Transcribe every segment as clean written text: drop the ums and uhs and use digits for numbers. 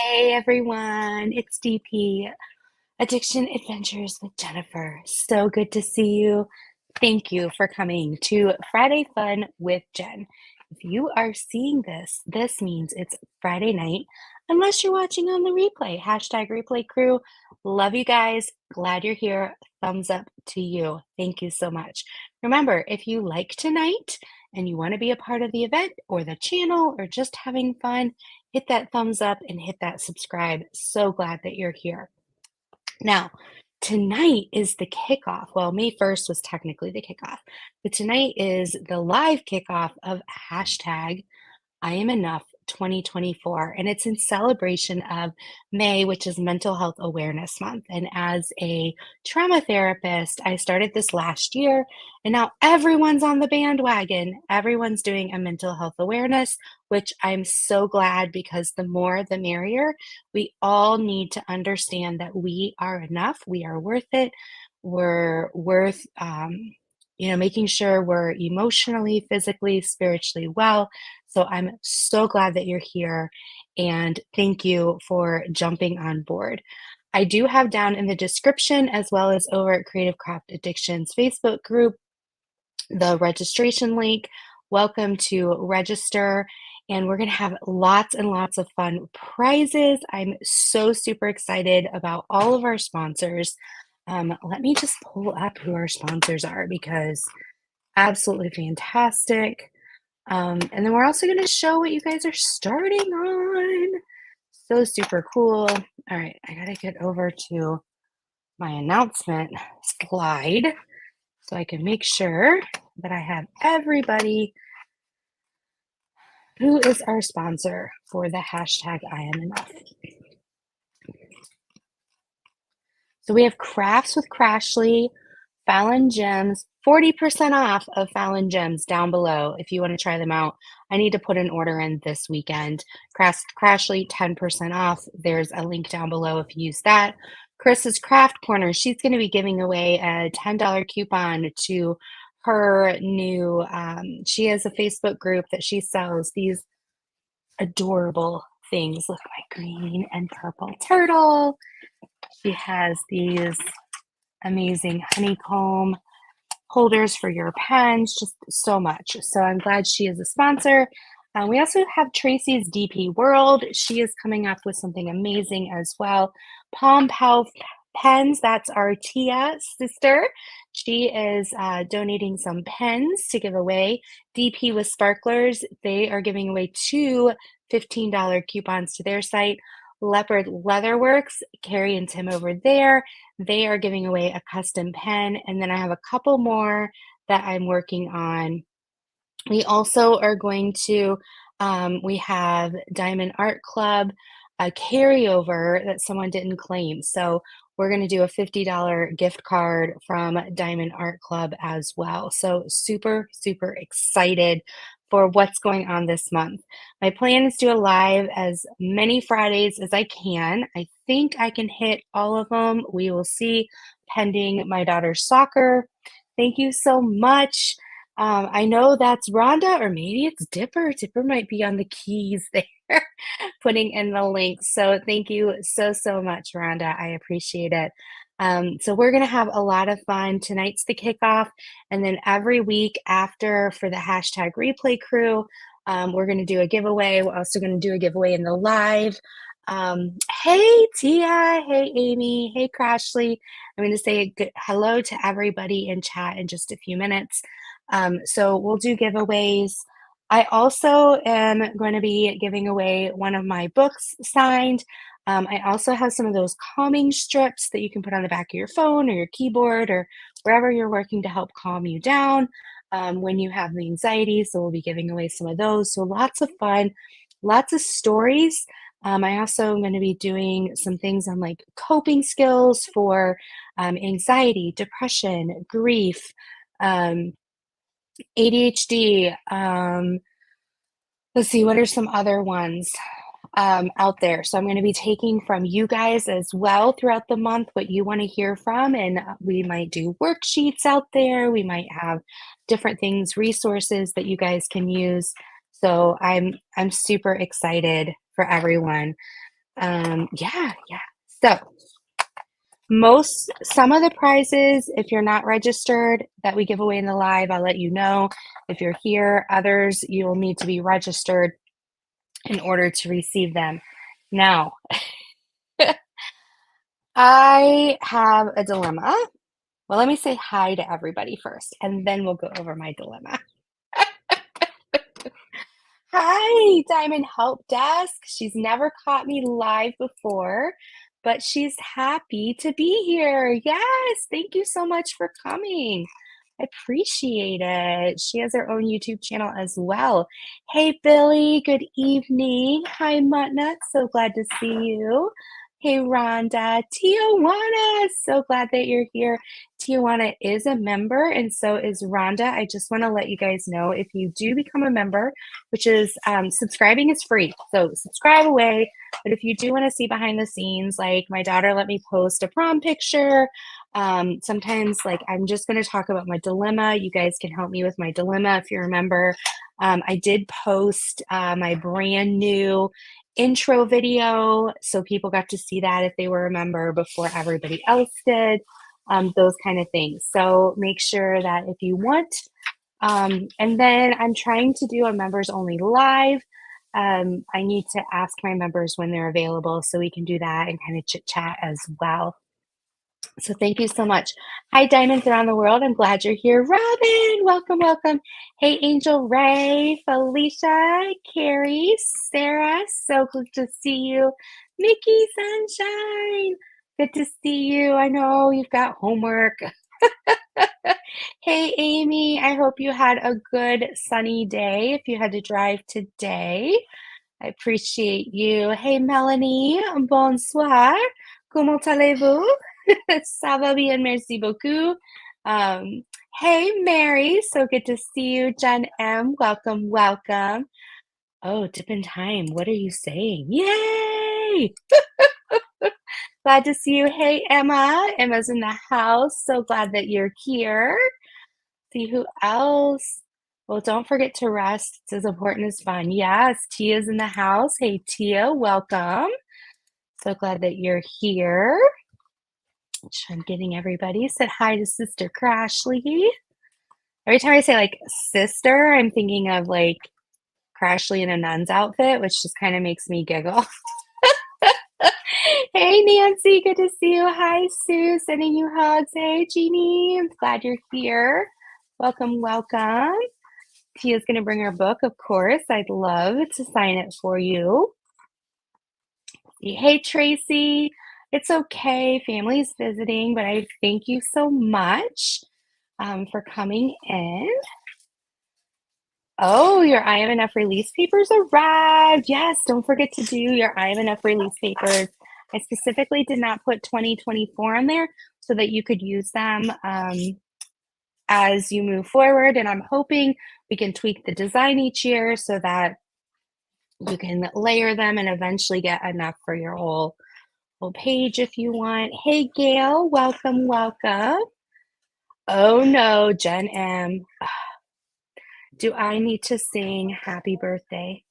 Hey everyone, it's DP, Addiction Adventures with Jennifer. So good to see you. Thank you for coming to Friday Fun with Jen. If you are seeing this, this means it's Friday night, unless you're watching on the replay. Hashtag replay crew. Love you guys. Glad you're here. Thumbs up to you. Thank you so much. Remember, if you like tonight and you want to be a part of the event or the channel or just having fun, hit that thumbs up and hit that subscribe. So glad that you're here. Now, tonight is the kickoff. Well, May 1st was technically the kickoff, but tonight is the live kickoff of hashtag I Am Enough 2024. And it's in celebration of May, which is Mental Health Awareness Month. And as a trauma therapist, I started this last year, and now everyone's on the bandwagon. Everyone's doing a mental health awareness, which I'm so glad because the more the merrier. We all need to understand that we are enough, we are worth it, we're worth, making sure we're emotionally, physically, spiritually well. So I'm so glad that you're here and thank you for jumping on board. I do have down in the description, as well as over at Creative Craft Addictions Facebook group, the registration link. Welcome to register. And we're going to have lots and lots of fun prizes. I'm so super excited about all of our sponsors. Let me just pull up who our sponsors are because absolutely fantastic. And then we're also going to show what you guys are starting on. So super cool. All right, I got to get over to my announcement slide so I can make sure that I have everybody who is our sponsor for the hashtag I Am Enough. So we have Crafts with Crashly, Fallon Gems, 40% off of Fallon Gems down below if you want to try them out. I need to put an order in this weekend. Crashly, 10% off. There's a link down below if you use that. Chris's Craft Corner, she's going to be giving away a $10 coupon to her new, she has a Facebook group that she sells these adorable things. Look, my green and purple turtle. She has these amazing honeycomb holders for your pens, just so much. So I'm glad she is a sponsor. We also have Tracy's DP World. She is coming up with something amazing as well. Palm Pow Pens, that's our Tia sister. She is donating some pens to give away. DP with Sparklers, they are giving away two $15 coupons to their site. Leopard Leatherworks, Carrie and Tim over there, they are giving away a custom pen. And then I have a couple more that I'm working on. We also are going to, we have Diamond Art Club, a carryover that someone didn't claim. So we're going to do a $50 gift card from Diamond Art Club as well. So super, super excited for what's going on this month. My plan is to do a live as many Fridays as I can. I think I can hit all of them. We will see, pending my daughter's soccer. Thank you so much. I know that's Rhonda, or maybe it's Dipper. Dipper might be on the keys there, putting in the link. So thank you so, so much, Rhonda. I appreciate it. So we're going to have a lot of fun. Tonight's the kickoff. And then every week after, for the hashtag replay crew, we're going to do a giveaway. We're also going to do a giveaway in the live. Hey, Tia. Hey, Amy. Hey, Crashly. I'm going to say hello to everybody in chat in just a few minutes. So we'll do giveaways. I also am going to be giving away one of my books signed. I also have some of those calming strips that you can put on the back of your phone or your keyboard or wherever you're working to help calm you down when you have the anxiety. So we'll be giving away some of those. So lots of fun, lots of stories. I also am going to be doing some things on like coping skills for anxiety, depression, grief, ADHD. Let's see, what are some other ones out there? So I'm going to be taking from you guys as well throughout the month what you want to hear from, and we might do worksheets out there. We might have different things, resources that you guys can use. So I'm super excited for everyone. Yeah. So some of the prizes, if you're not registered, that we give away in the live, I'll let you know. If you're here, others, you'll need to be registered in order to receive them. Now, I have a dilemma. Well, let me say hi to everybody first, and then we'll go over my dilemma. Hi, Diamond Help Desk. She's never caught me live before, but she's happy to be here. Yes, thank you so much for coming. I appreciate it. She has her own YouTube channel as well. Hey, Billy, good evening. Hi, Mutna. So glad to see you. Hey, Rhonda. Tijuana, so glad that you're here. Tijuana is a member, and so is Rhonda. I just want to let you guys know if you do become a member, which is subscribing is free. So subscribe away. But if you do want to see behind the scenes, like my daughter let me post a prom picture. Sometimes like I'm just going to talk about my dilemma. You guys can help me with my dilemma if you remember. I did post my brand new intro video. So people got to see that if they were a member before everybody else did. Those kind of things. So make sure that if you want, and then I'm trying to do a members only live. I need to ask my members when they're available so we can do that and kind of chit chat as well. So thank you so much. Hi, Diamonds around the world. I'm glad you're here. Robin, welcome, welcome. Hey, Angel Ray, Felicia, Carrie, Sarah, so good to see you. Mickey Sunshine, good to see you. I know you've got homework. Hey, Amy, I hope you had a good sunny day if you had to drive today. I appreciate you. Hey, Melanie, bonsoir. Comment allez-vous? Ça va bien, merci beaucoup. Hey, Mary, so good to see you. Jen M, welcome, welcome. Oh, dip in time. What are you saying? Yay! Glad to see you. Hey, Emma. Emma's in the house. So glad that you're here. See who else? Well, don't forget to rest. It's as important as fun. Yes, Tia's in the house. Hey, Tia, welcome. So glad that you're here. I'm getting everybody. Said hi to Sister Crashly. Every time I say like sister, I'm thinking of like Crashly in a nun's outfit, which just kind of makes me giggle. Hey, Nancy, good to see you. Hi, Sue, sending you hugs. Hey, Jeannie, I'm glad you're here. Welcome, welcome. Tia's going to bring her book, of course. I'd love to sign it for you. Hey, Tracy. It's okay. Family's visiting, but I thank you so much for coming in. Oh, your IMNF release papers arrived. Yes, don't forget to do your IMNF release papers. I specifically did not put 2024 on there so that you could use them as you move forward. And I'm hoping we can tweak the design each year so that you can layer them and eventually get enough for your whole page if you want. Hey, Gail, welcome, welcome. Oh no, Jen M. Do I need to sing happy birthday?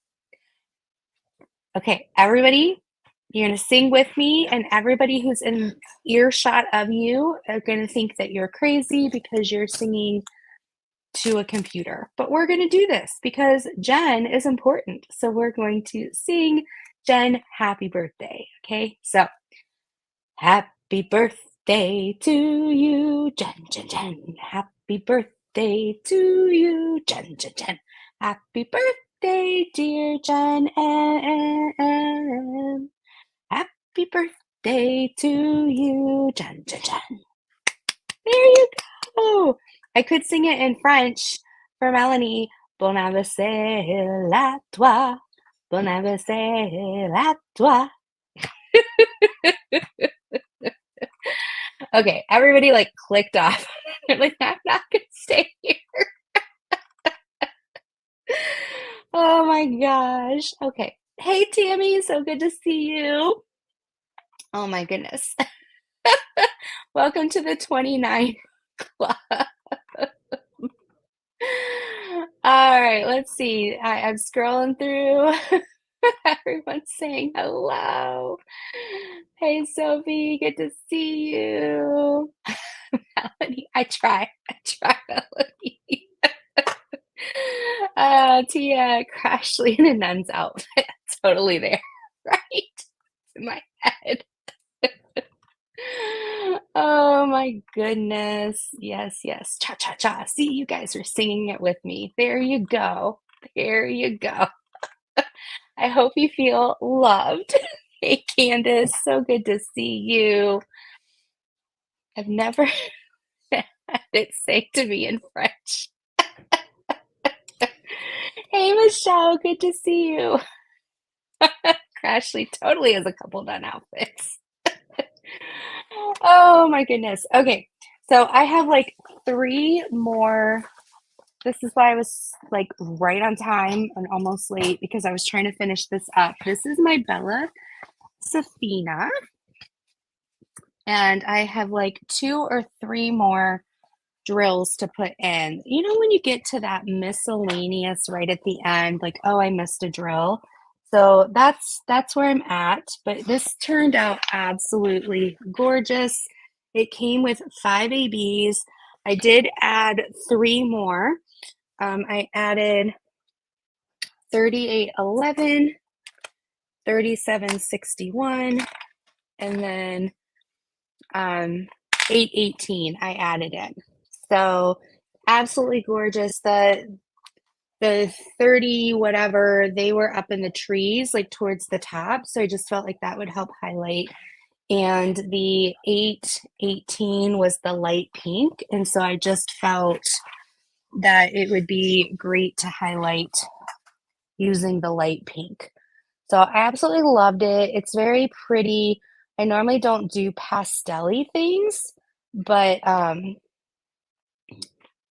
Okay, everybody, you're going to sing with me, and everybody who's in earshot of you are going to think that you're crazy because you're singing to a computer. But we're going to do this because Jen is important. So we're going to sing Jen happy birthday. Okay, so happy birthday to you, Jen, Jen, Jen. Happy birthday to you, Jen, Jen, Jen. Happy birthday, dear Jen M. Happy birthday to you, Jen, Jen, Jen. There you go. I could sing it in French for Melanie. Bon anniversaire à toi. Bon anniversaire à toi. Okay, everybody like clicked off. They're like, I'm not gonna stay here. Oh my gosh. Okay. Hey Tammy, so good to see you. Oh my goodness. Welcome to the 29 Club. All right, let's see. I'm scrolling through. Everyone's saying hello. Hey, Sophie, good to see you. Melanie, I try, Melanie. Tia, Crashly in a nun's outfit. Totally there, right? In my head. Oh my goodness. Yes, yes. Cha cha cha. See, you guys are singing it with me. There you go. There you go. I hope you feel loved. Hey, Candace, so good to see you. I've never had it say to me in French. Hey, Michelle, good to see you. Crashly totally has a couple done outfits. Oh my goodness. Okay, so I have like three more. This is why I was like right on time and almost late because I was trying to finish this up. This is my Bella Safina, and I have like two or three more drills to put in. You know, when you get to that miscellaneous right at the end, like, oh, I missed a drill. So that's where I'm at. But this turned out absolutely gorgeous. It came with 5 ABs. I did add three more. I added 3811, 3761, and then 818 I added in. So absolutely gorgeous. The 30 whatever, they were up in the trees, like towards the top. So I just felt like that would help highlight. And the 818 was the light pink. And so I just felt that it would be great to highlight using the light pink. So I absolutely loved it. It's very pretty. I normally don't do pastel-y things, but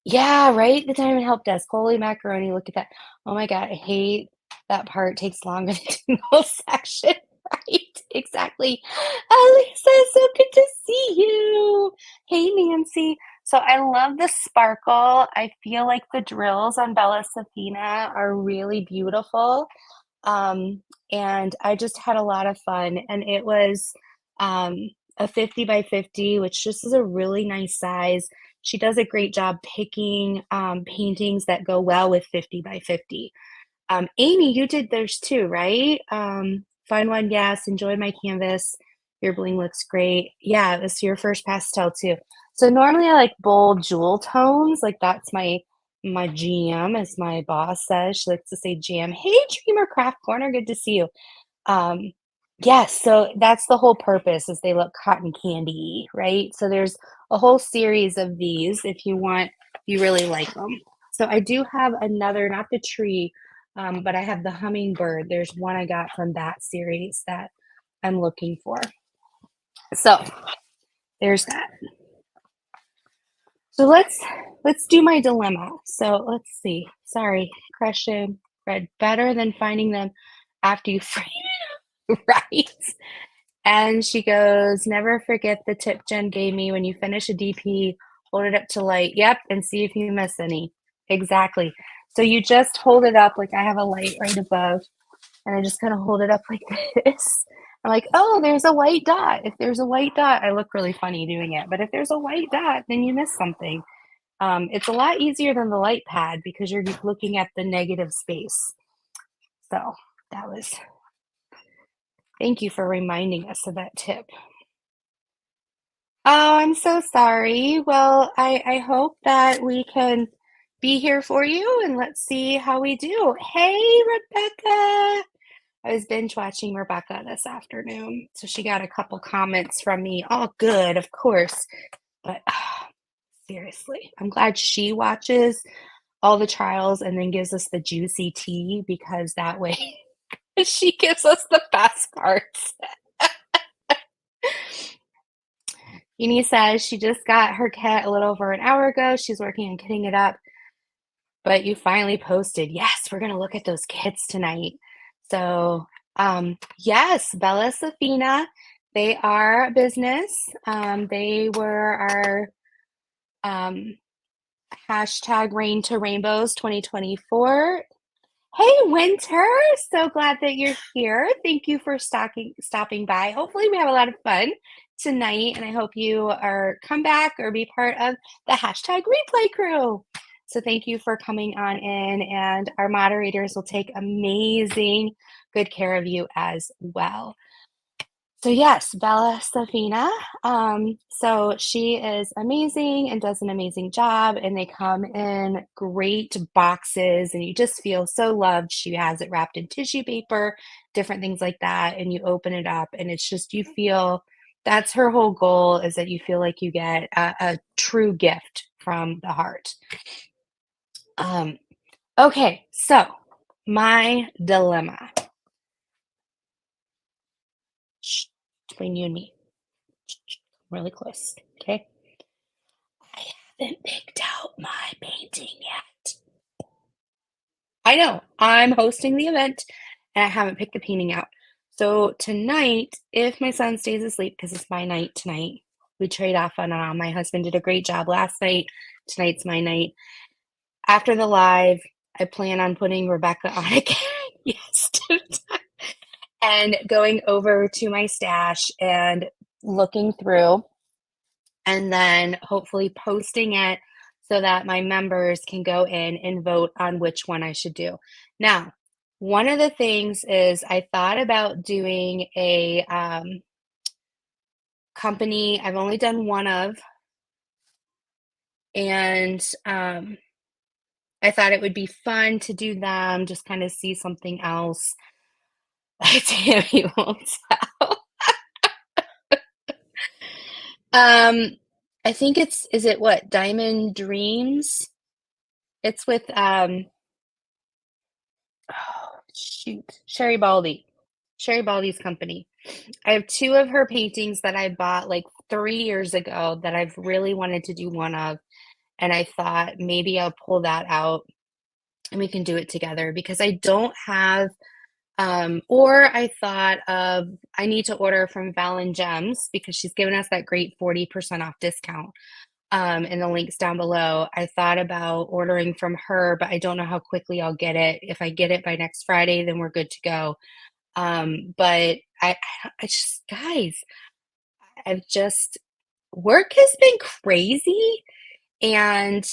yeah, right? The Diamond Help Desk. Holy macaroni, look at that. Oh my God, I hate that part takes longer than the whole section. Right, exactly. Lisa, so good to see you. Hey, Nancy. So I love the sparkle. I feel like the drills on Bella Safina are really beautiful. Um, and I just had a lot of fun. And it was a 50 by 50, which just is a really nice size. She does a great job picking paintings that go well with 50 by 50. Amy, you did theirs too, right? Fun one, yes. Enjoy my canvas. Your bling looks great. Yeah, it was your first pastel too. So normally I like bold jewel tones. Like that's my jam, as my boss says. She likes to say jam. Hey, Dreamer Craft Corner, good to see you. Um, yes, so that's the whole purpose is they look cotton candy, right? So there's a whole series of these if you want, you really like them. So I do have another, not the tree, but I have the hummingbird. There's one I got from that series that I'm looking for. So there's that. So let's do my dilemma. So let's see. Sorry, question read better than finding them after you frame it, right? And she goes, never forget the tip Jen gave me when you finish a DP, hold it up to light. Yep, and see if you miss any. Exactly. So you just hold it up like I have a light right above, and I just kind of hold it up like this. I'm like, oh, there's a white dot. If there's a white dot, I look really funny doing it. But if there's a white dot, then you miss something. It's a lot easier than the light pad because you're looking at the negative space. So that was, thank you for reminding us of that tip. Oh, I'm so sorry. Well, I hope that we can be here for you and let's see how we do. Hey, Rebecca. I was binge watching Rebecca this afternoon. So she got a couple comments from me. All good, of course. But seriously, I'm glad she watches all the trials and then gives us the juicy tea because that way she gives us the best parts. Uni says she just got her kit a little over an hour ago. She's working on kitting it up. But you finally posted. Yes, we're going to look at those kits tonight. So, yes, Bella Safina, they are a business. They were our hashtag Rain to Rainbows 2024. Hey, Winter. So glad that you're here. Thank you for stopping by. Hopefully, we have a lot of fun tonight, and I hope you are come back or be part of the hashtag replay crew. So thank you for coming on in, and our moderators will take amazing good care of you as well. So yes, Bella Safina. So she is amazing and does an amazing job, and they come in great boxes, and you just feel so loved. She has it wrapped in tissue paper, different things like that, and you open it up, and it's just you feel that's her whole goal is that you feel like you get a true gift from the heart. Okay, so my dilemma. Shh, between you and me, really close. Okay. I haven't picked out my painting yet. I know, I'm hosting the event and I haven't picked the painting out. So tonight, if my son stays asleep, because it's my night tonight, we trade off on my husband did a great job last night. Tonight's my night. After the live, I plan on putting Rebecca on again. Yes, and going over to my stash and looking through and then hopefully posting it so that my members can go in and vote on which one I should do. Now, one of the things is I thought about doing a company I've only done one of, and I thought it would be fun to do them, just kind of see something else. Tammy won't tell. I think is it what? Diamond Dreams? It's with oh, shoot, Sherry Baldy. Sherry Baldy's company. I have two of her paintings that I bought like 3 years ago that I've really wanted to do one of. And I thought maybe I'll pull that out and we can do it together because I don't have, or I thought of, I need to order from Fallon Gems because she's given us that great 40% off discount. And the links down below. I thought about ordering from her, but I don't know how quickly I'll get it. If I get it by next Friday, then we're good to go. But I just, guys, I've just, work has been crazy. And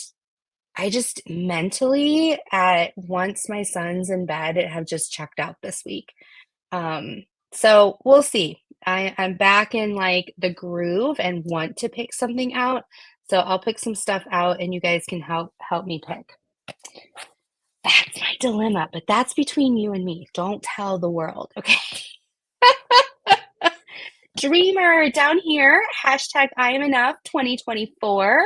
I just mentally, at once my son's in bed, have just checked out this week. So we'll see. I'm back in like the groove and want to pick something out. So I'll pick some stuff out and you guys can help me pick. That's my dilemma, but that's between you and me. Don't tell the world, okay? Dreamer down here, hashtag I am enough 2024.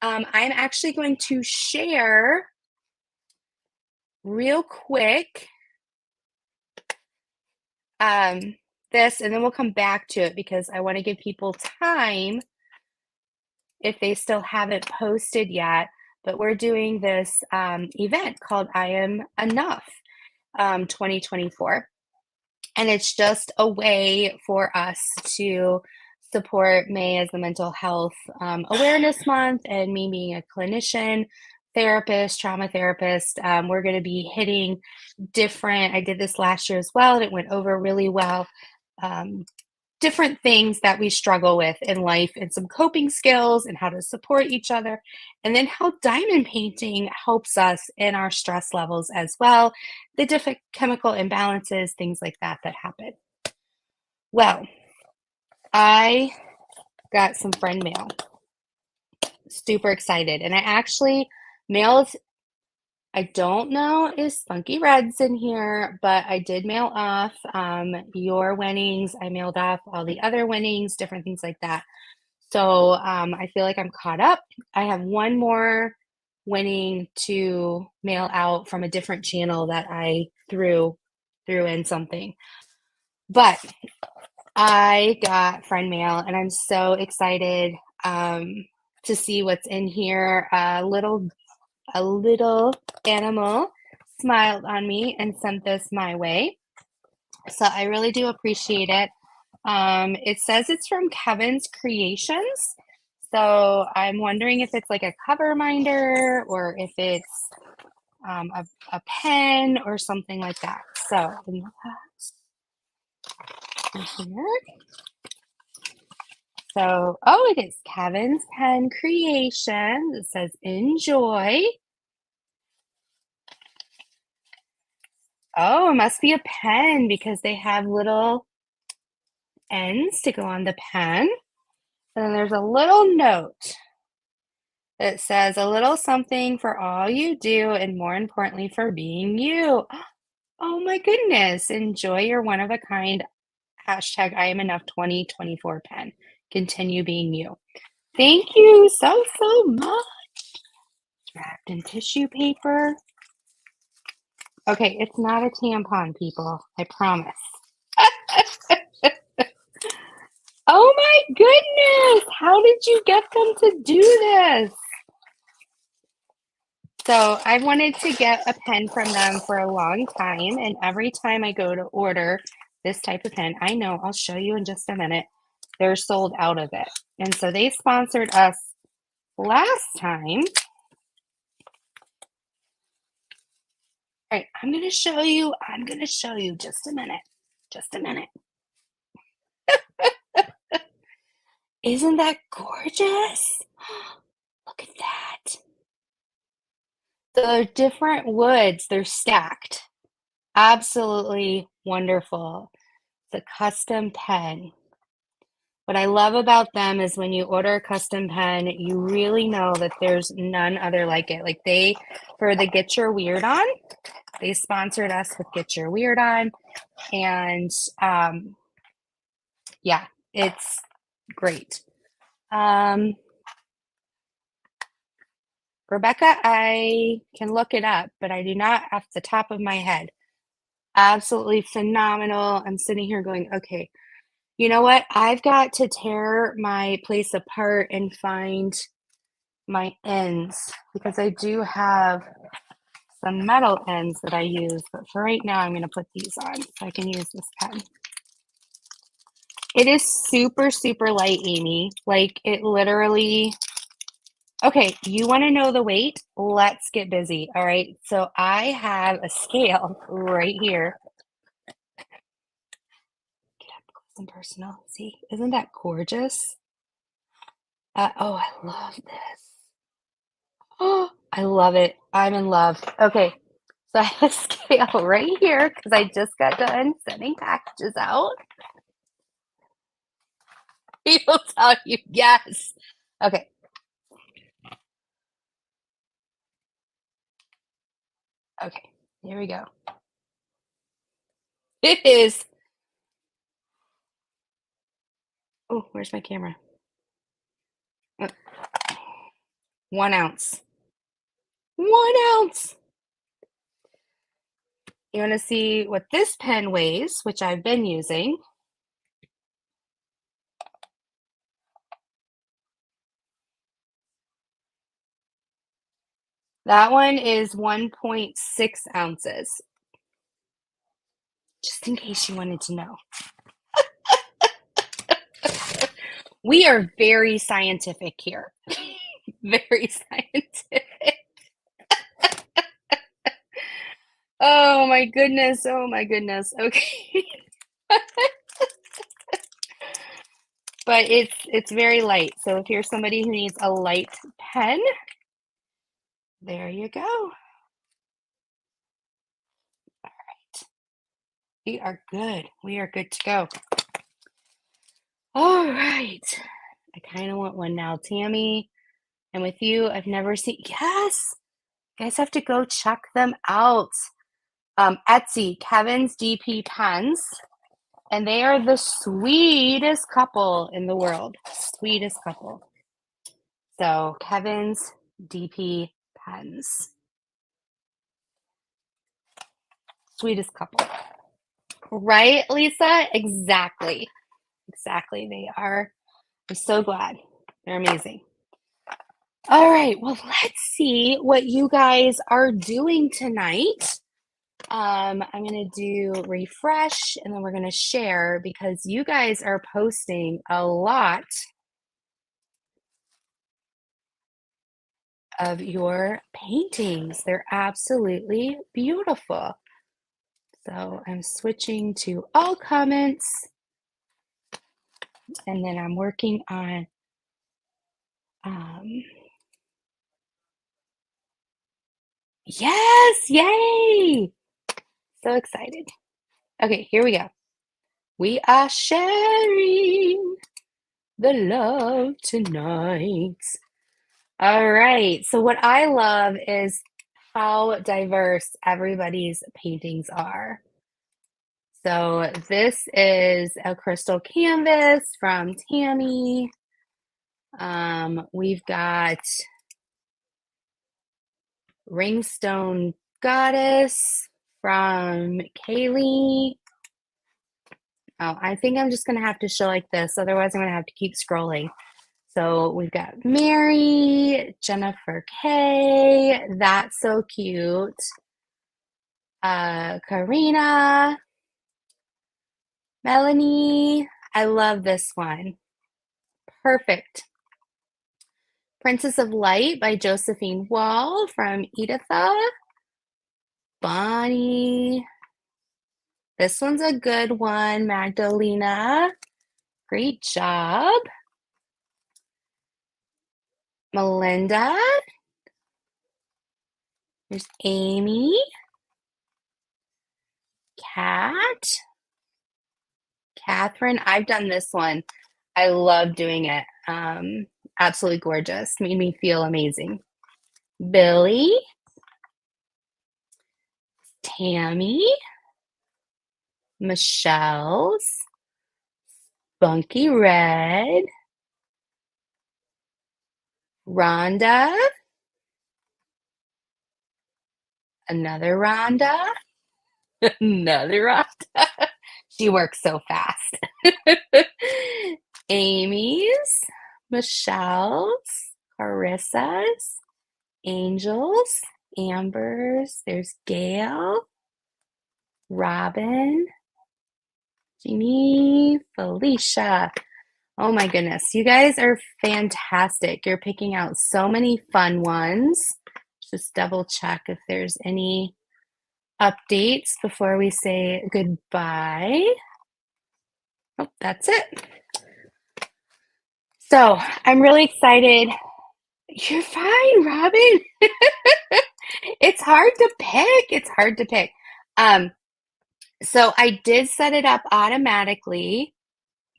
I'm actually going to share real quick this, and then we'll come back to it because I want to give people time if they still haven't posted yet. But we're doing this event called I Am Enough 2024. And it's just a way for us to support May as the Mental Health Awareness Month and me being a clinician, therapist, trauma therapist. We're going to be hitting different, I did this last year as well, and it went over really well. Different things that we struggle with in life and some coping skills and how to support each other. And then how diamond painting helps us in our stress levels as well, the different chemical imbalances, things like that happen. Well, I got some friend mail. Super excited. And I actually mailed, I don't know if Spunky Red's in here, but I did mail off your winnings. I mailed off all the other winnings, different things like that. So I feel like I'm caught up. I have one more winning to mail out from a different channel that I threw in something. But I got friend mail and I'm so excited to see what's in here. A little animal smiled on me and sent this my way. So I really do appreciate it. It says it's from Kevin's Creations. So I'm wondering if it's like a cover minder or if it's a pen or something like that. So in the box here. So, oh, it is Kevin's Pen Creation. It says enjoy. Oh, it must be a pen because they have little ends to go on the pen. And then there's a little note that says a little something for all you do and more importantly for being you. Oh my goodness. Enjoy your one of a kind hashtag I am enough 2024 pen. Continue being you. Thank you so, so much. Wrapped in tissue paper. Okay, it's not a tampon, people. I promise. Oh my goodness! How did you get them to do this? So I wanted to get a pen from them for a long time, and every time I go to order this type of pen, I know, I'll show you in just a minute, they're sold out of it. And so they sponsored us last time. All right, I'm going to show you just a minute. Just a minute. Isn't that gorgeous? Look at that. The different woods, they're stacked. Absolutely wonderful. It's a custom pen. What I love about them is when you order a custom pen, you really know that there's none other like it. Like for the Get Your Weird On, they sponsored us with Get Your Weird On. And yeah, it's great. Rebecca, I can look it up, but I do not off the top of my head. Absolutely phenomenal. I'm sitting here going, okay, you know what? I've got to tear my place apart and find my ends because I do have some metal ends that I use, but for right now, I'm going to put these on so I can use this pen. It is super, super light, Amy. Like it literally. Okay, you want to know the weight? Let's get busy. All right. So I have a scale right here. Get up close and personal. See, isn't that gorgeous? Oh, I love this. Oh, I love it. I'm in love. Okay. So I have a scale right here because I just got done sending packages out. People tell you yes. Okay. Okay. Here we go. It is. Oh, where's my camera? 1 ounce. 1 ounce. You want to see what this pen weighs, which I've been using. That one is 1.6 ounces. Just in case you wanted to know. We are very scientific here. Very scientific. Oh my goodness. Oh my goodness. Okay. But it's very light. So if you're somebody who needs a light pen, there you go. All right. We are good. We are good to go. All right. I kind of want one now, Tammy. And with you, I've never seen. Yes. You guys have to go check them out. Etsy, Kevin's DP Pens. And they are the sweetest couple in the world. Sweetest couple. So, Kevin's DP Pens. Sweetest couple. Right, Lisa? Exactly. Exactly. They are. I'm so glad. They're amazing. All right. Well, let's see what you guys are doing tonight. I'm going to do refresh and then we're going to share because you guys are posting a lot of your paintings. They're absolutely beautiful. So I'm switching to all comments, and then I'm working on um, yes, yay! So excited. Okay, here we go. We are sharing the love tonight. All right. So what I love is how diverse everybody's paintings are. So this is a crystal canvas from Tammy. We've got Ringstone Goddess from Kaylee. Oh, I think I'm just gonna have to show like this, otherwise I'm gonna have to keep scrolling. So we've got Mary, Jennifer K. That's so cute. Karina, Melanie. I love this one. Perfect. Princess of Light by Josephine Wall from Editha. Bonnie. This one's a good one. Magdalena. Great job. Melinda. There's Amy. Kat. Catherine. I've done this one. I love doing it. Absolutely gorgeous. Made me feel amazing. Billy. Tammy. Michelle's. Bunky Red. Rhonda. Another Rhonda. Another Rhonda. She works so fast. Amy's. Michelle's. Carissa's. Angel's. Amber's. There's Gail. Robin. Jeannie. Felicia. Oh my goodness. You guys are fantastic. You're picking out so many fun ones. Just double check if there's any updates before we say goodbye. Oh, that's it. So I'm really excited. You're fine, Robin. It's hard to pick. It's hard to pick. So I did set it up automatically.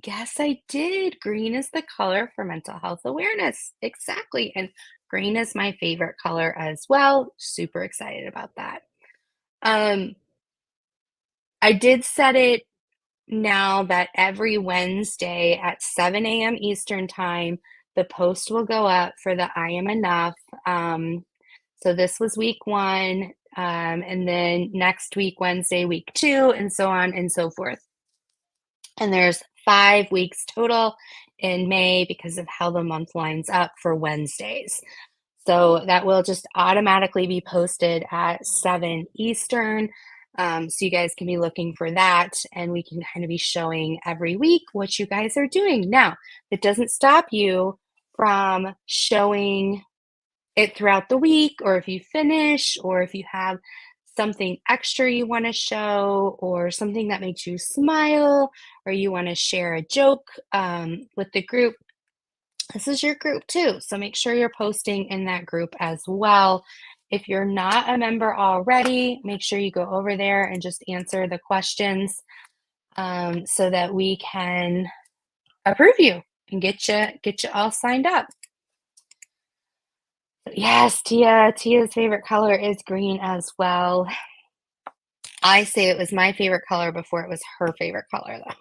Yes, I did. Green is the color for mental health awareness. Exactly. And green is my favorite color as well. Super excited about that. I did set it now that every Wednesday at 7 a.m. Eastern time, the post will go up for the I Am Enough. So this was week 1, and then next week, Wednesday, week 2, and so on and so forth. And there's 5 weeks total in May because of how the month lines up for Wednesdays. So that will just automatically be posted at 7 Eastern. So you guys can be looking for that, and we can kind of be showing every week what you guys are doing. Now, it doesn't stop you from showing it throughout the week, or if you finish, or if you have something extra you want to show, or something that makes you smile, or you want to share a joke with the group. This is your group too, so make sure you're posting in that group as well. If you're not a member already, make sure you go over there and just answer the questions so that we can approve you and get you all signed up. Yes, Tia's favorite color is green as well. I say it was my favorite color before it was her favorite color, though.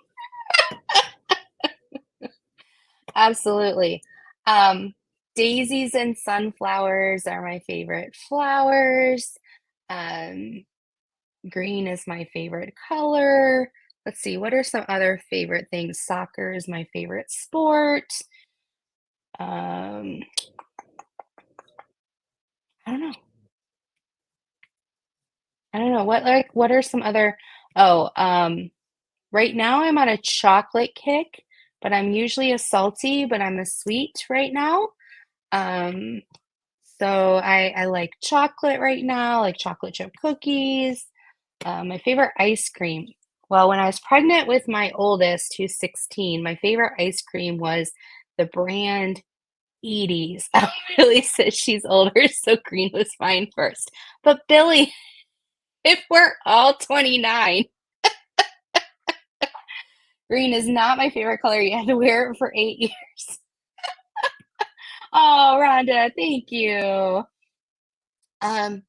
Absolutely. Daisies and sunflowers are my favorite flowers. Green is my favorite color. Let's see, what are some other favorite things? Soccer is my favorite sport. I don't know. I don't know. What are some other right now I'm on a chocolate kick, but I'm usually a salty, but I'm a sweet right now. So I like chocolate right now, like chocolate chip cookies. My favorite ice cream. Well, when I was pregnant with my oldest, who's 16, my favorite ice cream was the brand Edie's. Billy says she's older, so green was fine first. But Billy, if we're all 29, green is not my favorite color. You had to wear it for 8 years. Oh, Rhonda, thank you. Um,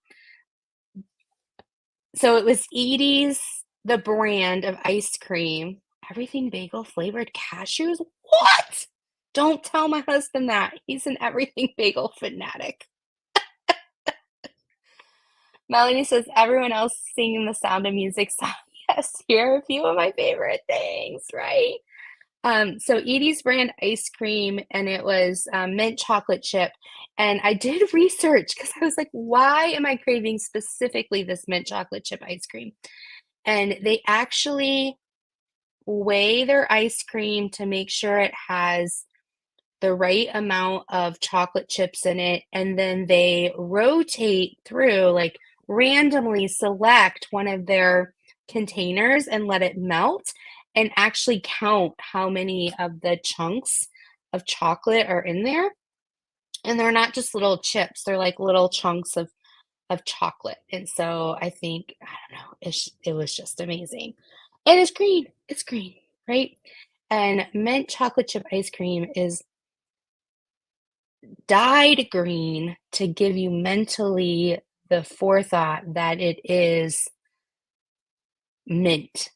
so it was Edie's, the brand of ice cream. Everything bagel flavored cashews? What? Don't tell my husband that. He's an everything bagel fanatic. Melanie says everyone else singing the Sound of Music song. Yes, here are a few of my favorite things, right? So Edie's brand ice cream, and it was mint chocolate chip. And I did research because I was like, why am I craving specifically this mint chocolate chip ice cream? And they actually weigh their ice cream to make sure it has the right amount of chocolate chips in it, and then they rotate through, like randomly select one of their containers and let it melt and actually count how many of the chunks of chocolate are in there. And they're not just little chips, they're like little chunks of chocolate. And so I think, I don't know, it was just amazing. And it's green, right? And mint chocolate chip ice cream is dyed green to give you mentally the forethought that it is mint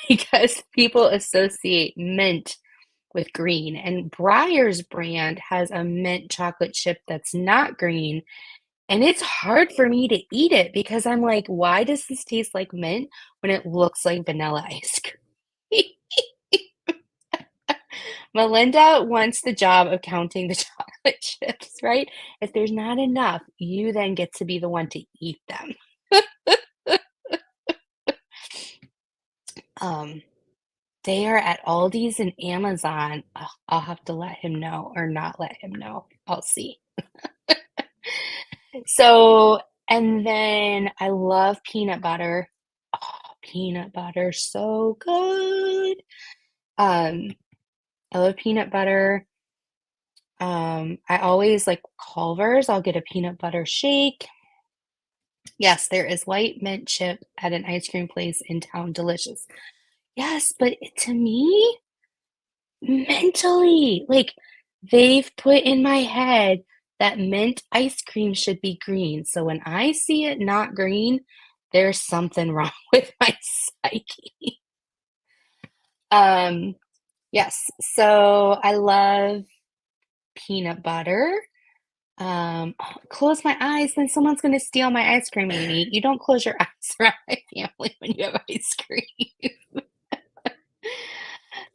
because people associate mint with green. And Breyer's brand has a mint chocolate chip that's not green. And it's hard for me to eat it because I'm like, why does this taste like mint when it looks like vanilla ice cream? Melinda wants the job of counting the chocolate chips, right? If there's not enough, you then get to be the one to eat them. Um, they are at Aldi's and Amazon. Ugh, I'll have to let him know or not let him know. I'll see. So, and then I love peanut butter. Oh, peanut butter, so good. Um, I love peanut butter. I always like Culver's. I'll get a peanut butter shake. Yes, there is white mint chip at an ice cream place in town. Delicious. Yes, but to me, mentally, like they've put in my head that mint ice cream should be green. So when I see it not green, there's something wrong with my psyche. Um, yes, so I love peanut butter. Close my eyes, then someone's gonna steal my ice cream, Amy. You don't close your eyes around my family when you have ice cream.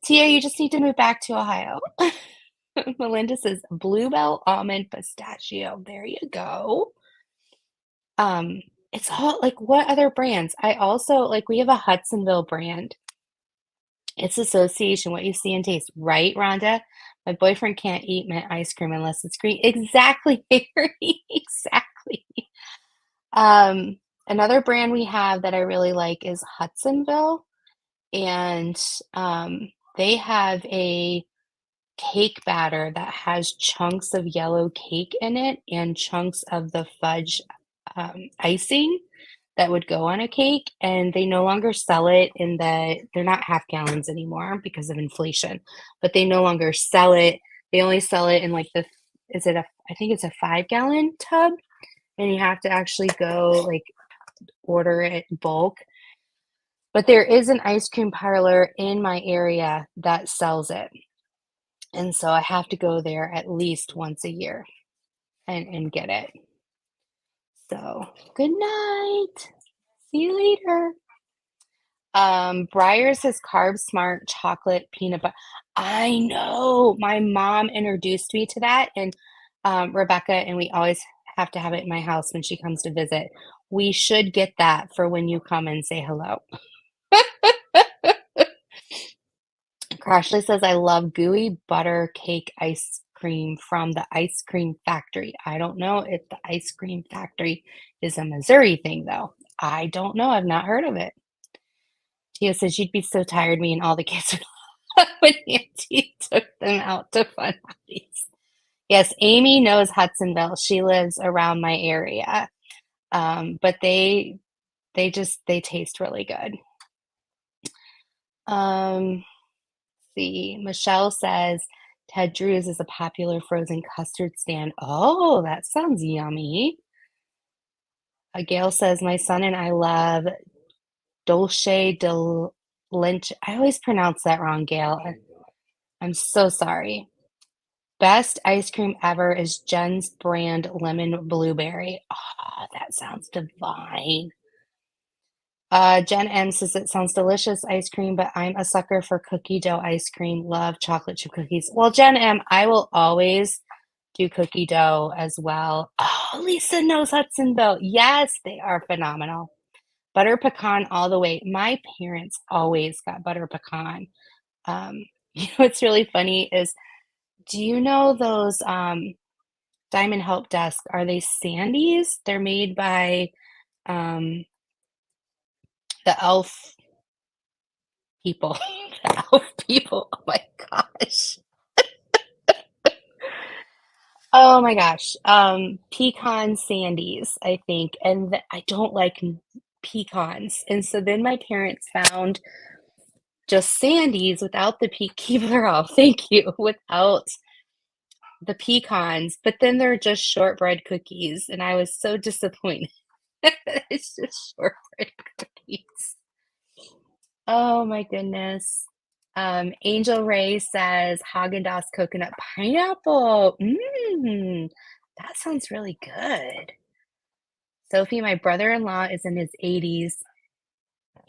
Tia, you just need to move back to Ohio. Melinda says bluebell almond pistachio. There you go. Um, it's all like what other brands? I also like we have a Hudsonville brand. It's association, what you see and taste, right, Rhonda? My boyfriend can't eat mint ice cream unless it's green. Exactly, Mary. Exactly. Um, Another brand we have that I really like is Hudsonville, and they have a cake batter that has chunks of yellow cake in it and chunks of the fudge icing that would go on a cake. And they no longer sell it they're not half gallons anymore because of inflation, but they no longer sell it. They only sell it in like I think it's a 5 gallon tub, and you have to actually go like order it in bulk. But there is an ice cream parlor in my area that sells it. And so I have to go there at least once a year and get it. So good night. See you later. Breyers has Carb Smart chocolate peanut butter. I know. My mom introduced me to that, and Rebecca, and we always have to have it in my house when she comes to visit. We should get that for when you come and say hello. Crashly says, I love gooey butter cake ice cream from the ice cream factory. I don't know if the ice cream factory is a Missouri thing, though. I don't know. I've not heard of it. Tia says she'd be so tired, me and all the kids would laugh when Auntie took them out to fun hobbies. Yes, Amy knows Hudsonville. She lives around my area. But they taste really good. See, Michelle says Ted Drew's is a popular frozen custard stand. Oh, that sounds yummy. Gail says my son and I love Dolce de Leche. I always pronounce that wrong, Gail. I'm so sorry. Best ice cream ever is Jen's brand lemon blueberry. Ah, that sounds divine. Jen M says it sounds delicious ice cream, but I'm a sucker for cookie dough ice cream. Love chocolate chip cookies. Well, Jen M, I will always do cookie dough as well. Oh, Lisa knows Hudsonville. Yes, they are phenomenal. Butter pecan all the way. My parents always got butter pecan. What's really funny is, do you know those Diamond Help Desk? Are they Sandies? They're made by um, the elf people. The elf people. Oh my gosh. Oh my gosh. Pecan Sandies, I think. And I don't like pecans. And so then my parents found just Sandies without the Keebler off. Thank you. Without the pecans. But then they're just shortbread cookies. And I was so disappointed. It's just shortbread cookies. Oh my goodness. Angel Ray says Haagen-Dazs coconut pineapple. That sounds really good. Sophie, my brother-in-law is in his 80s.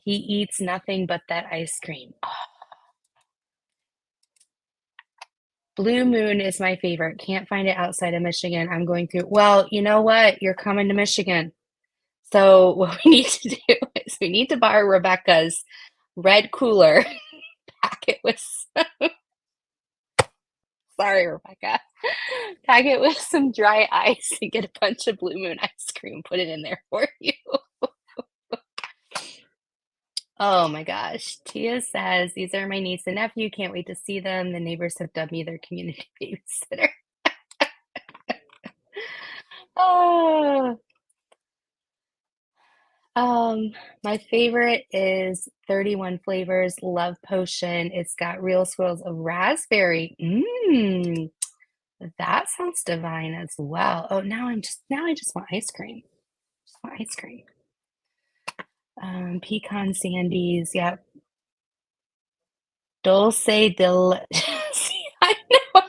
He eats nothing but that ice cream. Oh, Blue Moon is my favorite. Can't find it outside of Michigan. I'm going through. Well, you know what? You're coming to Michigan. So what we need to do is we need to borrow Rebecca's red cooler, pack it with sorry, Rebecca. Pack it with some dry ice and get a bunch of Blue Moon ice cream, put it in there for you. Oh my gosh. Tia says, these are my niece and nephew. Can't wait to see them. The neighbors have dubbed me their community babysitter. Oh, my favorite is 31 flavors, Love Potion. It's got real swirls of raspberry. That sounds divine as well. Oh, now I just want ice cream. Just want ice cream. Pecan sandies, yep. Dulce del I know.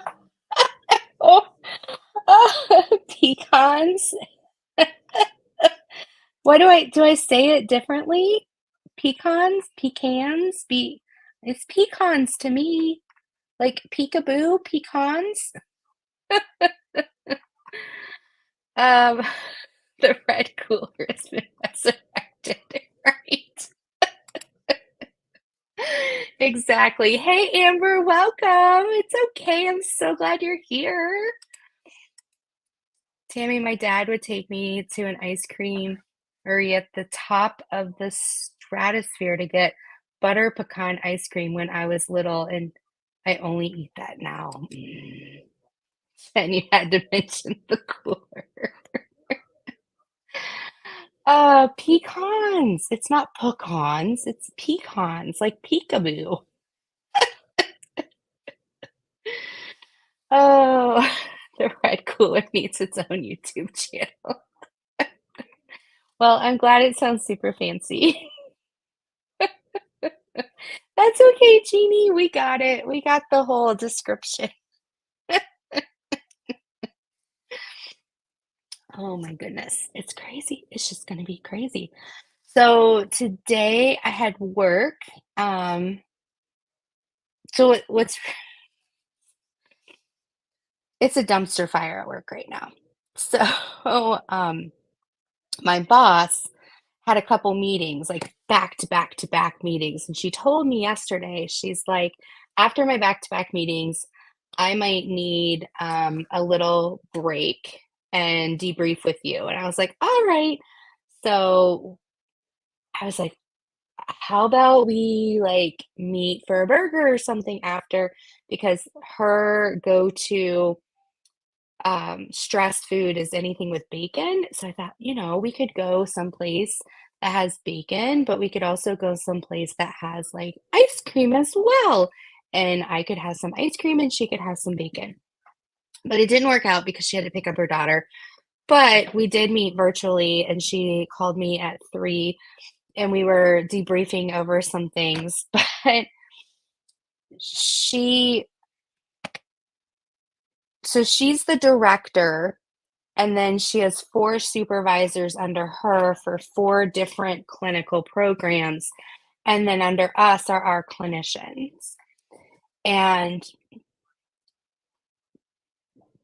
Oh, pecans. What do I say it differently? Pecans, it's pecans to me. Like peekaboo, pecans. Um, the red cooler has been resurrected, right? Exactly. Hey, Amber, welcome. It's okay. I'm so glad you're here. Tammy, my dad would take me to an ice cream hurry at the top of the stratosphere to get butter pecan ice cream when I was little, and I only eat that now. And you had to mention the cooler. Pecans. It's not pecans, it's pecans, like peekaboo. Oh, the red cooler needs its own YouTube channel. Well, I'm glad it sounds super fancy. That's okay, Jeannie. We got it. We got the whole description. Oh my goodness. It's crazy. It's just going to be crazy. So today I had work. Um, so what's it's a dumpster fire at work right now. So, um, my boss had a couple meetings, like back to back to back meetings. And she told me yesterday, she's like, after my back to back meetings, I might need a little break and debrief with you. And I was like, all right. So I was like, how about we like meet for a burger or something after? Because her go-to stress food is anything with bacon. So I thought, we could go someplace that has bacon, but we could also go someplace that has like ice cream as well. And I could have some ice cream and she could have some bacon. But it didn't work out because she had to pick up her daughter. But we did meet virtually and she called me at 3 and we were debriefing over some things. But she so she's the director. And then she has 4 supervisors under her for 4 different clinical programs, and then under us are our clinicians. And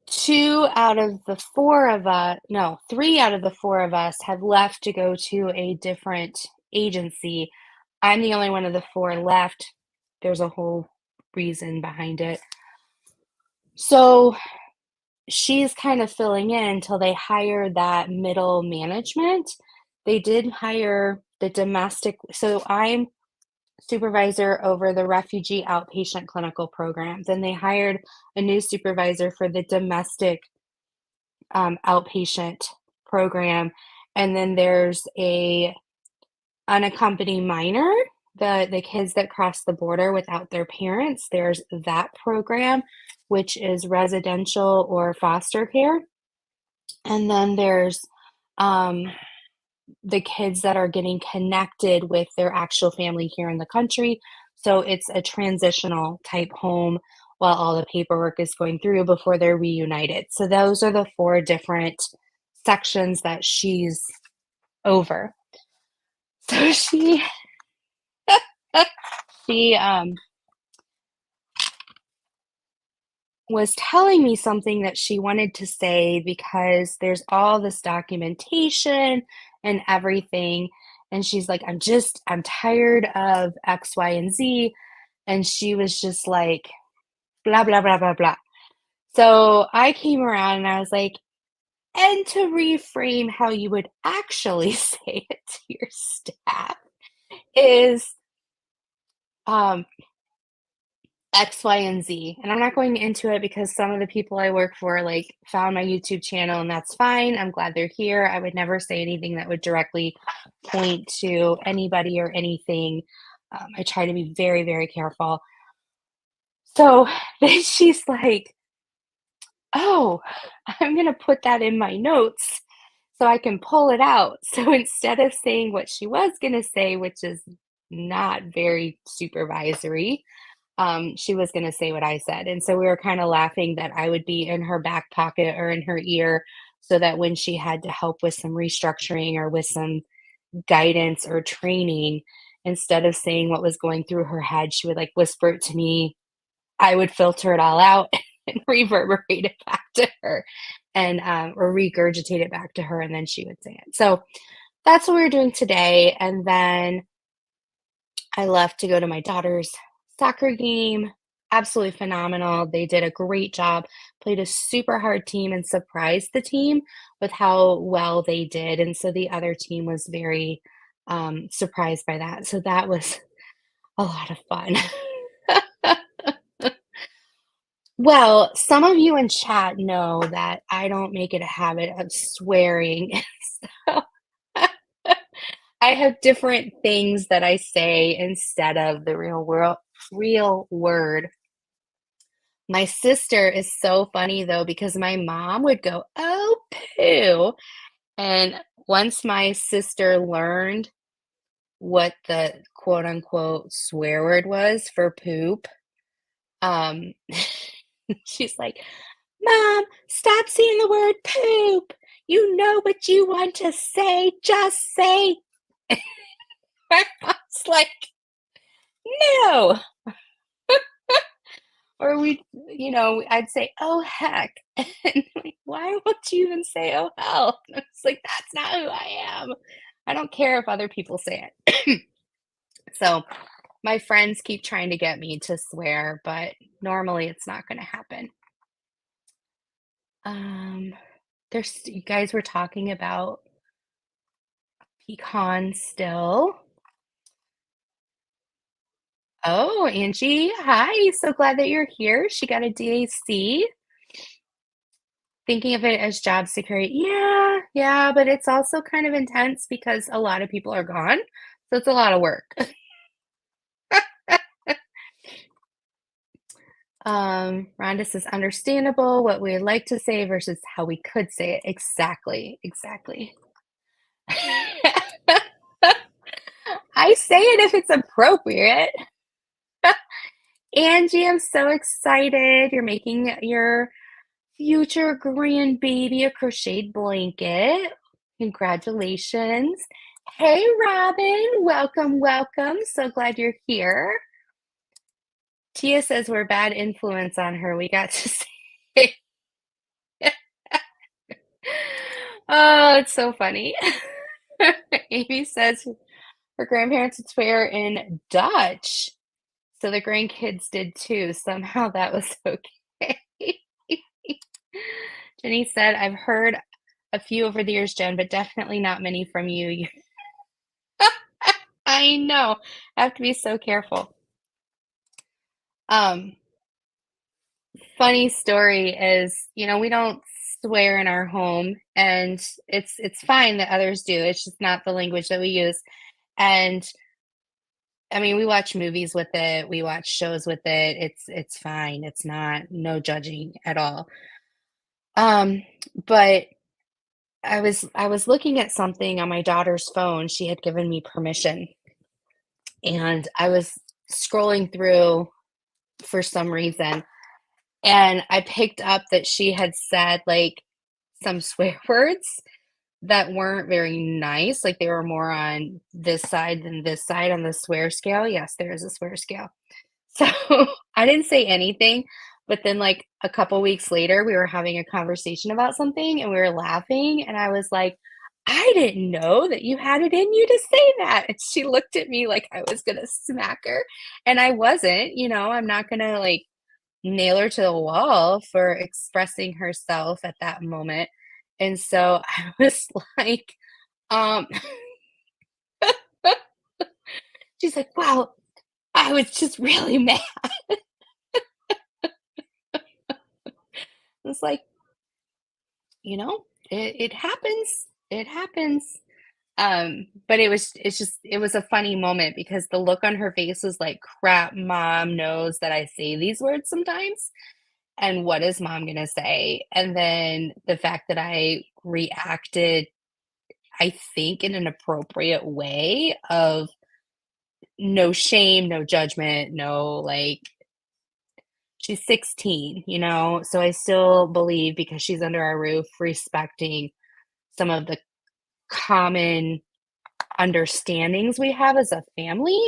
2 out of the 4 of us, no, 3 out of the 4 of us have left to go to a different agency. I'm the only one of the 4 left. There's a whole reason behind it. So she's kind of filling in until they hire that middle management. They did hire the domestic, so I'm supervisor over the refugee outpatient clinical program. Then they hired a new supervisor for the domestic outpatient program. And then there's a unaccompanied minor, the kids that cross the border without their parents. There's that program, which is residential or foster care. And then there's um, the kids that are getting connected with their actual family here in the country. So it's a transitional type home while all the paperwork is going through before they're reunited. So those are the 4 different sections that she's over. So she was telling me something that she wanted to say because there's all this documentation and everything. And she's like, I'm tired of X, Y, and Z. And she was just like, blah, blah, blah, blah, blah. So I came around and I was like, and to reframe how you would actually say it to your staff is um, X, Y, and Z. And I'm not going into it because some of the people I work for like found my YouTube channel and that's fine. I'm glad they're here. I would never say anything that would directly point to anybody or anything. I try to be very, very careful. So then she's like, oh, I'm going to put that in my notes so I can pull it out. So instead of saying what she was going to say, which is not very supervisory, she was going to say what I said. And so we were kind of laughing that I would be in her back pocket or in her ear so that when she had to help with some restructuring or with some guidance or training, instead of saying what was going through her head, she would like whisper it to me. I would filter it all out and reverberate it back to her and or regurgitate it back to her and then she would say it. So that's what we were doing today. And then I left to go to my daughter's soccer game. Absolutely phenomenal. They did a great job, played a super hard team and surprised the team with how well they did. And so the other team was very surprised by that. So that was a lot of fun. Well, some of you in chat know that I don't make it a habit of swearing. So I have different things that I say instead of the real word. My sister is so funny though because my mom would go, "Oh, poo." And once my sister learned what the quote unquote swear word was for poop, um she's like, "Mom, stop saying the word poop. You know what you want to say, just say." I was like, "No." Or I'd say, "Oh, heck." And like, "Why won't you even say, oh, hell?" And it's like, "That's not who I am." I don't care if other people say it. So my friends keep trying to get me to swear, but Normally, it's not gonna happen. Um, you guys were talking about pecans still. Oh, Angie, hi. So glad that you're here. She got a DAC. Thinking of it as job security. Yeah, yeah, but it's also kind of intense because a lot of people are gone. So it's a lot of work. Rhonda says, understandable what we would like to say versus how we could say it. Exactly, exactly. I say it if it's appropriate. Angie, I'm so excited. You're making your future grandbaby a crocheted blanket. Congratulations. Hey, Robin. Welcome, welcome. So glad you're here. Tia says we're bad influence on her. We got to say. Oh, it's so funny. Amy says her grandparents would swear in Dutch. So the grandkids did too. Somehow that was okay. Jenny said, I've heard a few over the years, Jen, but definitely not many from you. I know. I have to be so careful. Um, Funny story is, we don't swear in our home, and it's fine that others do. It's just not the language that we use. And I mean, we watch movies with it, we watch shows with it. It's fine. It's not no judging at all. Um, but I was looking at something on my daughter's phone. She had given me permission, and I was scrolling through for some reason, and I picked up that she had said like some swear words that weren't very nice. Like they were more on this side than this side on the swear scale. Yes, there is a swear scale. So I didn't say anything, but then like a couple weeks later, we were having a conversation about something and we were laughing, and I was like, I didn't know that you had it in you to say that. And she looked at me like I was gonna smack her. And I wasn't, I'm not gonna like nail her to the wall for expressing herself at that moment. And so I was like, um, she's like, wow, I was just really mad. It's like, it happens. It happens. But it was a funny moment because the look on her face was like, crap, mom knows that I say these words sometimes. And what is mom gonna say? And then the fact that I reacted, I think, in an appropriate way of no shame, no judgment, no like she's 16, so I still believe because she's under our roof, respecting some of the common understandings we have as a family.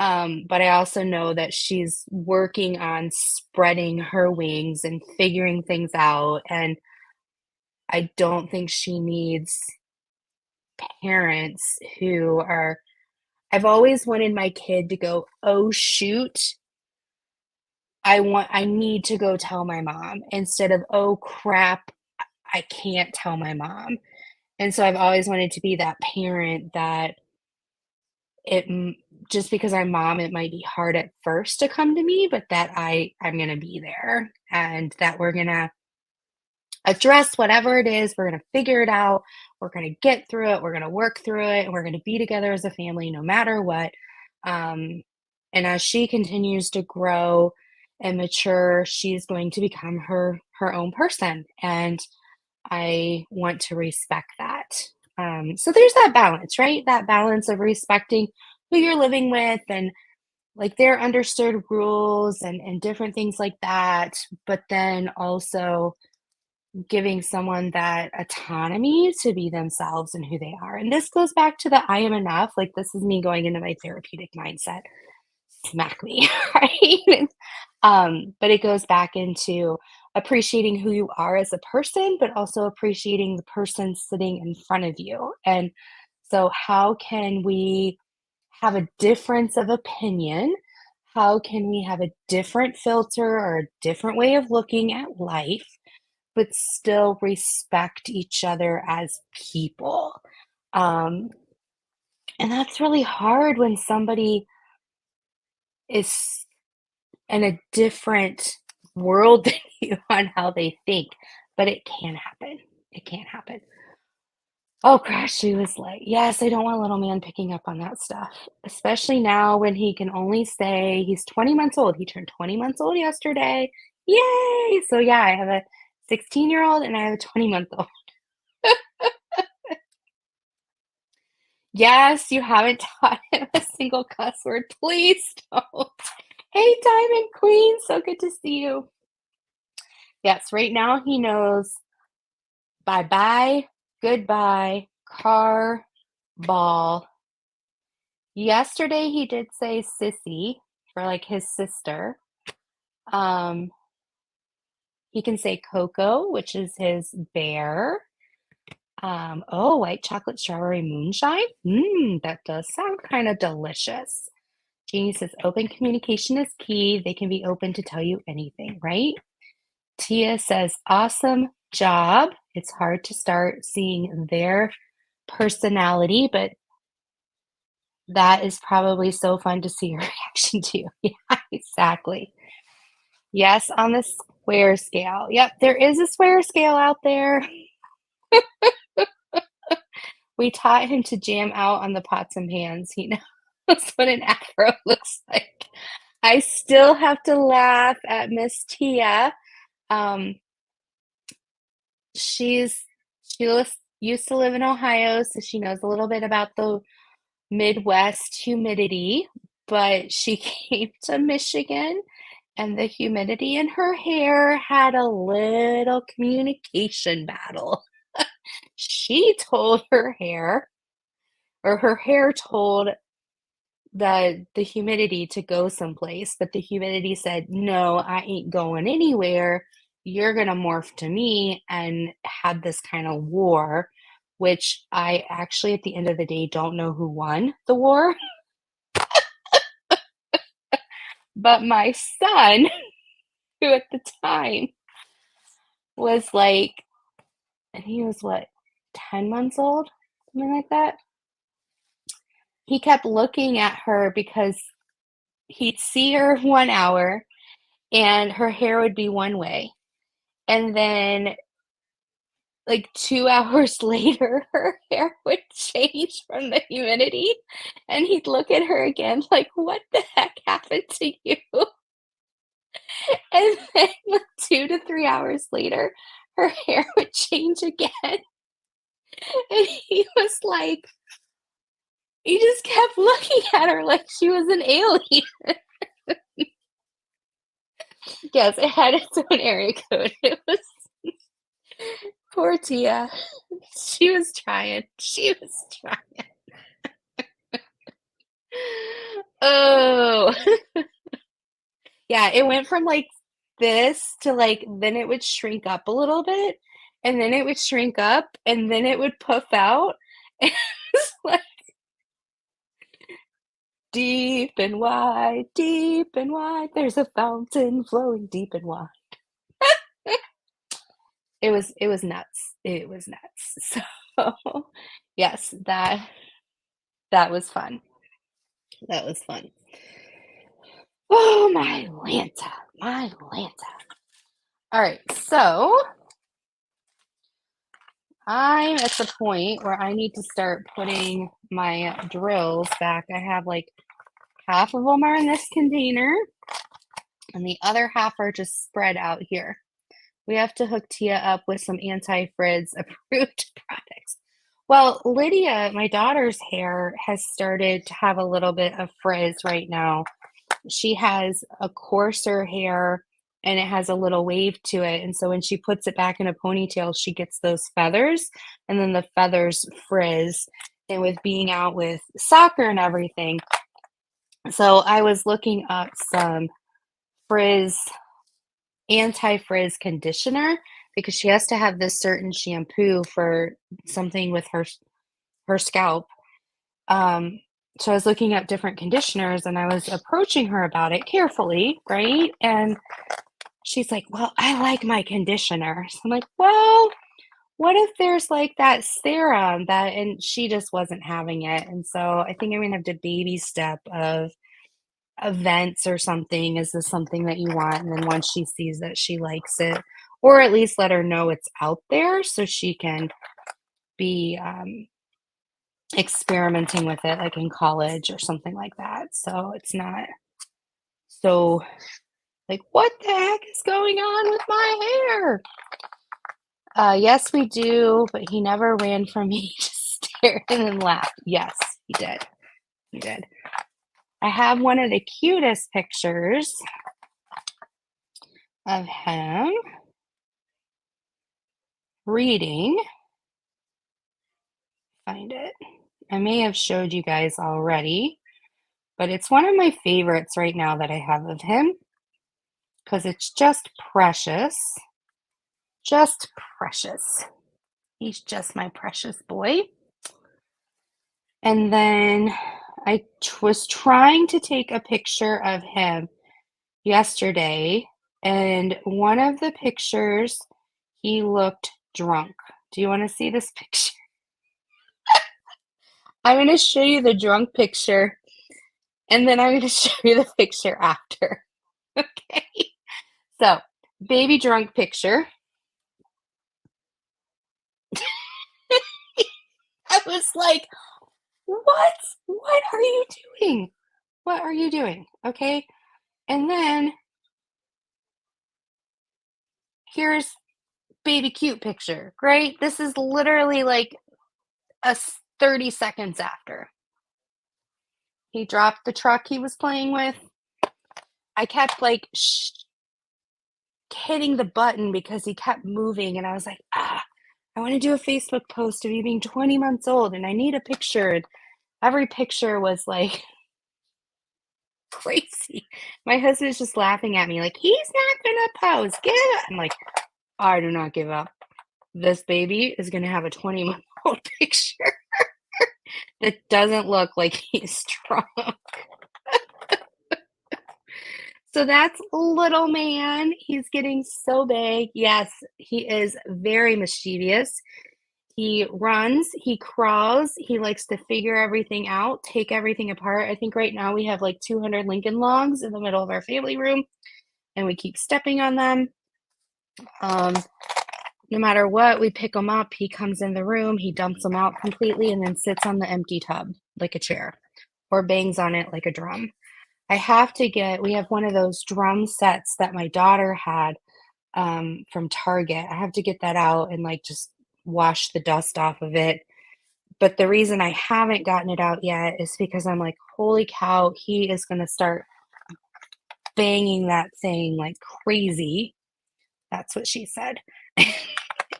But I also know that she's working on spreading her wings and figuring things out. And I don't think she needs parents who are. I've always wanted my kid to go, oh, shoot. I need to go tell my mom instead of, oh, crap. I can't tell my mom. And so I've always wanted to be that parent that it just because I'm mom, it might be hard at first to come to me, but that I'm gonna be there and that we're gonna address whatever it is. We're gonna figure it out. We're gonna get through it. We're gonna work through it, and we're gonna be together as a family no matter what. Um, and as she continues to grow and mature, she's going to become her own person, and I want to respect that. So there's that balance, right? That balance of respecting who you're living with and like their understood rules and different things like that, but then also giving someone that autonomy to be themselves and who they are. And this goes back to the I am enough. Like this is me going into my therapeutic mindset. Smack me, right? But it goes back into appreciating who you are as a person, but also appreciating the person sitting in front of you. And so, how can we have a difference of opinion? how can we have a different filter or a different way of looking at life, but still respect each other as people? Um, and that's really hard when somebody is in a different world than you on how they think, but it can happen. It can happen. Oh gosh, she was like, "Yes, I don't want little man picking up on that stuff, especially now when he can only say" he's 20 months old. He turned 20 months old yesterday. Yay! So yeah, I have a 16-year-old and I have a 20-month-old. Yes, you haven't taught him a single cuss word. Please don't. Hey, Diamond Queen, so good to see you. Yes, right now he knows bye-bye, goodbye, car, ball. Yesterday, he did say sissy for, like, his sister. Um, he can say Coco, which is his bear. Oh, white chocolate strawberry moonshine? That does sound kinda delicious. Jeannie says, "Open communication is key. They can be open to tell you anything," right? Tia says, "Awesome job. It's hard to start seeing their personality, but that is probably so fun to see your reaction to." Yeah, exactly. Yes, on the square scale. Yep, there is a square scale out there. We taught him to jam out on the pots and pans. He knows what an afro looks like. I still have to laugh at Miss Tia. Um, she's used to live in Ohio, so she knows a little bit about the Midwest humidity, but she came to Michigan and the humidity in her hair had a little communication battle. She told her hair, or her hair told the humidity to go someplace, but the humidity said, "No, I ain't going anywhere. You're gonna morph to me," and had this kind of war, which I actually, at the end of the day, don't know who won the war. But my son, who at the time was like, and he was what, 10 months old? Something like that. He kept looking at her because he'd see her 1 hour and her hair would be one way. And then, like 2 hours later, her hair would change from the humidity. And he'd look at her again, like, "What the heck happened to you?" And then, like 2 to 3 hours later, her hair would change again. And he was like, he just kept looking at her like she was an alien. Yes, it had its own area code. It was poor Tia. She was trying. She was trying. Oh, yeah, it went from like this to like, then it would shrink up a little bit, and then it would shrink up, and then it would puff out. And it's like deep and wide, there's a fountain flowing deep and wide. It was nuts. It was nuts. So yes, that was fun. That was fun. Oh, my Lanta, my Lanta. All right, so I'm at the point where I need to start putting my drills back. I have like half of them are in this container, and the other half are just spread out here. We have to hook Tia up with some anti-frizz approved products. Well, Lydia, my daughter's hair has started to have a little bit of frizz right now. She has a coarser hair and it has a little wave to it. And so when she puts it back in a ponytail, she gets those feathers and then the feathers frizz. And with being out with soccer and everything, so I was looking up some frizz, anti-frizz conditioner because she has to have this certain shampoo for something with her scalp. Um, So I was looking up different conditioners and I was approaching her about it carefully, right? And she's like, "Well, I like my conditioner." So I'm like, "Well, what if there's like that serum that," and she just wasn't having it. And so I think I'm gonna have to baby step of events or something. Is this something that you want? And then once she sees that she likes it, or at least let her know it's out there so she can be experimenting with it like in college or something like that. So it's not so like, what the heck is going on with my hair? Yes, we do, but he never ran from me, just stared and laughed. Yes, he did. He did. I have one of the cutest pictures of him reading. Find it. I may have showed you guys already, but it's one of my favorites right now that I have of him because it's just precious. Just precious. He's just my precious boy. And then I was trying to take a picture of him yesterday, and one of the pictures, he looked drunk. Do you want to see this picture? I'm going to show you the drunk picture, and then I'm going to show you the picture after. Okay. So, baby drunk picture. I was like, what? What are you doing? What are you doing? Okay. And then here's baby cute picture, right? This is literally like 30 seconds after. He dropped the truck he was playing with. I kept like hitting the button because he kept moving, and I was like, I want to do a Facebook post of you being 20 months old, and I need a picture. And every picture was like crazy. My husband's just laughing at me, like, he's not gonna pose. Give it. I'm like, I do not give up. This baby is gonna have a 20-month-old picture that doesn't look like he's drunk. So that's little man. He's getting so big. Yes, he is very mischievous. He runs, he crawls, he likes to figure everything out, take everything apart. I think right now we have like 200 Lincoln logs in the middle of our family room, and we keep stepping on them. Um, no matter what, we pick him up. He comes in the room, he dumps them out completely, and then sits on the empty tub like a chair or bangs on it like a drum. We have one of those drum sets that my daughter had from Target. I have to get that out and like just wash the dust off of it. But the reason I haven't gotten it out yet is because I'm like, holy cow, he is going to start banging that thing like crazy. That's what she said.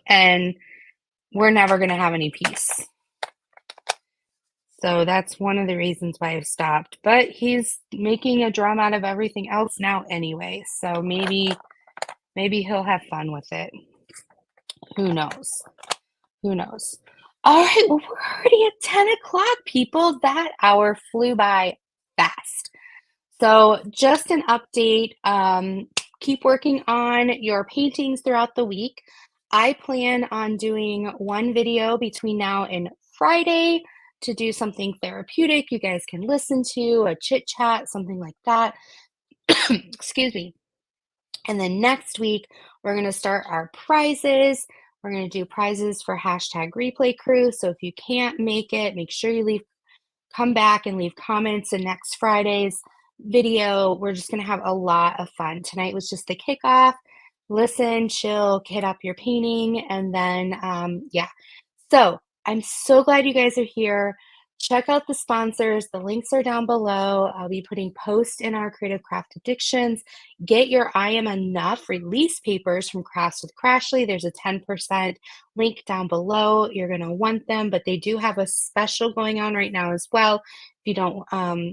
And we're never going to have any peace. So that's one of the reasons why I've stopped. But he's making a drum out of everything else now anyway. So maybe he'll have fun with it. Who knows? Who knows? All right, well, we're already at 10 o'clock, people. That hour flew by fast. So just an update. Keep working on your paintings throughout the week. I plan on doing one video between now and Friday to do something therapeutic you guys can listen to, a chit chat, something like that. Excuse me. And then next week, we're going to start our prizes. We're going to do prizes for hashtag replay crew. So if you can't make it, make sure you come back and leave comments in next Friday's video. We're just going to have a lot of fun. Tonight was just the kickoff. Listen, chill, hit up your painting, and then, yeah. So I'm so glad you guys are here. Check out the sponsors. The links are down below. I'll be putting posts in our Creative Craft Addictions. Get your I Am Enough release papers from Crafts with Crashly. There's a 10% link down below. You're going to want them, but they do have a special going on right now as well. If you don't,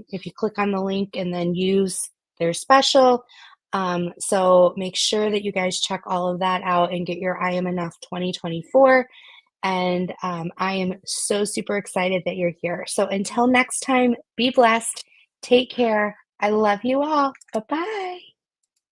if you click on the link and then use their special. So make sure that you guys check all of that out and get your I Am Enough 2024. And I am so super excited that you're here. So until next time, be blessed. Take care. I love you all. Bye bye.